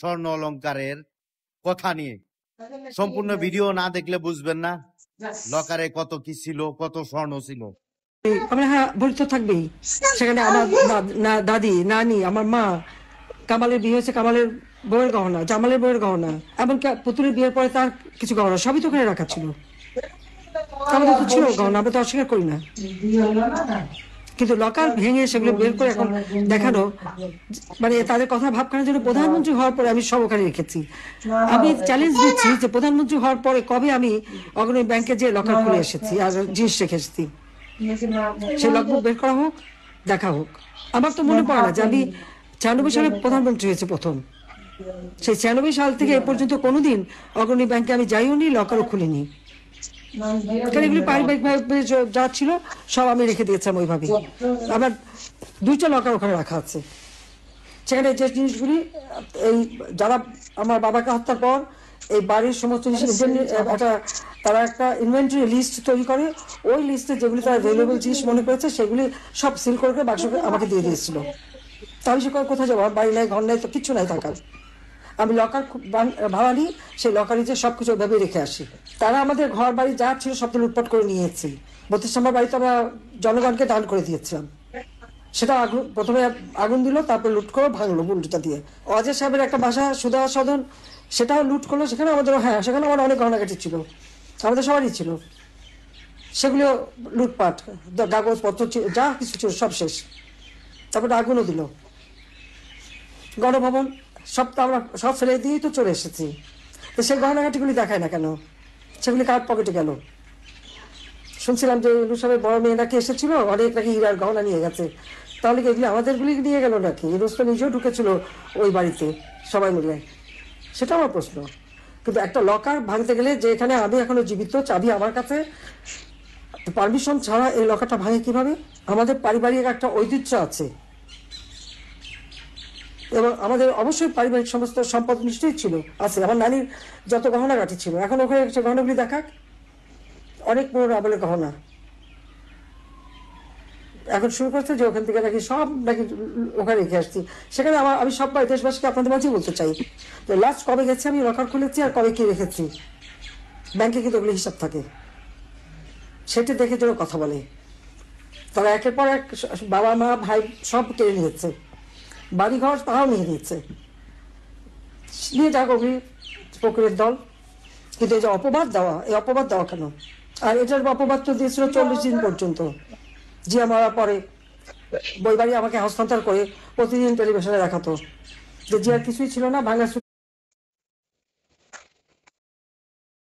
স্বর্ণ অলংকারের কথা নিয়ে। সম্পূর্ণ ভিডিও না দেখলে বুঝবেন না লকারে কত কি ছিল, কত স্বর্ণ ছিল। হ্যাঁ, ভরি তো থাকবেই। সেখানে আমার দাদি, নানি, আমার মা, কামালের বিয়ে হয়েছে, কামালের বউয়ের গহনা, জামালের বউয়ের গহনা, এমনকি পুতুলের বিয়ের পরে তার কিছু গহনা সবই তো ওখানে রাখা ছিল। আমাদের তো ছিল গহনা, আমরা তো অস্বীকার করি না। কিন্তু লকার ভেঙে সেগুলো বের করে এখন দেখানো, মানে তাদের কথা ভাবখানার জন্য প্রধানমন্ত্রী হওয়ার পরে আমি সব ওখানে রেখেছি। আমি চ্যালেঞ্জ দিচ্ছি যে প্রধানমন্ত্রী হওয়ার পরে কবে আমি অগ্রণী ব্যাংকে যে লকার খুলে এসেছি আর জিনিস রেখে এসেছি, সেই লগবুক বের করা হোক, দেখা হোক। আমার তো মনে পড়ে না যে আমি 96 সালে প্রধানমন্ত্রী হয়েছে প্রথম। সেই 96 সাল থেকে এ পর্যন্ত কোনোদিন অগ্রণী ব্যাংকে আমি যাইও নি, লকারও খুলিনি। এগুলি পারিবারিক ভাবে যা ছিল সব আমি রেখে দিয়েছিলাম ওইভাবে। আবার 2টা লকার ওখানে রাখা আছে। সেখানে যে জিনিসগুলি এই যারা আমার বাবাকে হত্যার পর এই বাড়ির সমস্ত তারা একটা ইনভেন্টরি লিস্ট তৈরি করে, ওই লিস্টে যেগুলি তারা ভ্যালুয়েবল জিনিস মনে করেছে সেগুলি সব সিল করে বাক্স আমাকে দিয়ে দিয়েছিল। তাহলে সে কোথায় যাবো? বাড়ি নাই, ঘর নাই, তো কিচ্ছু নাই থাকার। আমি লকার ভাড়া নিই, সেই লকারে যে সবকিছু ওইভাবে রেখে আসি। তারা আমাদের ঘর বাড়ি যা ছিল সব লুটপাট করে নিয়েছে। 32 নম্বর বাড়িতে আমরা জনগণকে দান করে দিয়েছিলাম। সেটা প্রথমে আগুন দিল, তারপরে লুট করে ভাঙলো বুলডোজার দিয়ে। অজয় সাহেবের একটা বাসা সুধা সদন, সেটাও লুট করলো। সেখানে আমাদের, হ্যাঁ, সেখানে আমার অনেক গহনাগাটি ছিল, আমাদের সবারই ছিল। সেগুলো লুটপাট, কাগজপত্র যা কিছু ছিল সব শেষ। তারপরে আগুনও দিল। গণভবন সব তো আমরা সব ফেলে দিয়েই তো চলে এসেছি। তো সেই গহনাঘাটিগুলি দেখায় না কেন? সেগুলি কার পকেটে গেল? শুনছিলাম যে ইনু সাহেবের বড় মেয়ে নাকি এসেছিল, অনেক নাকি হীরার গহনা নিয়ে গেছে। তাহলে কি এগুলি আমাদেরগুলি নিয়ে গেল নাকি? ইনুস তো নিজেও ঢুকেছিল ওই বাড়িতে সবাই মিলে, সেটা আমার প্রশ্ন। কিন্তু একটা লকার ভাঙতে গেলে, যে এখানে আমি এখনো জীবিত, চাবি আমার কাছে, পারমিশন ছাড়া এই লকারটা ভাঙে কিভাবে? আমাদের পারিবারিক একটা ঐতিহ্য আছে এবং আমাদের অবশ্যই পারিবারিক সমস্ত সম্পদ নিশ্চয়ই ছিল, আছে। আমার নানির যত গহনাগাটি ছিল, এখন ওখানে সে গহনাগুলি দেখাক, অনেক পুরোনো আমলের গহনা। এখন শুরু করছে যে ওখান থেকে নাকি সব নাকি ওখানে রেখে আসছি। সেখানে আমি সব দেশবাসীকে আপনাদের মাঝেই বলতে চাই যে লাস্ট কবে গেছে আমি লকার খুলেছি আর কবে কি রেখেছি। ব্যাংকে কিন্তু ওগুলো হিসাব থাকে, সেটি দেখে যেন কথা বলে। তারা একের পর এক বাবা মা ভাই সব কেড়ে নিয়েছে, বাড়িঘর তারাও নিয়ে নিচ্ছে, নিয়ে যাক ওগুলি ফকিরের দল। কিন্তু এই যে অপবাদ দেওয়া, এই অপবাদ দেওয়া কেন? আর এটার অপবাদ তো দিয়েছিল 40 দিন পর্যন্ত। জিয়া মারার পরে বই বাড়ি আমাকে হস্তান্তর করে প্রতিদিন টেলিভিশনে দেখাতো যে জিয়ার কিছুই ছিল না, ভাঙা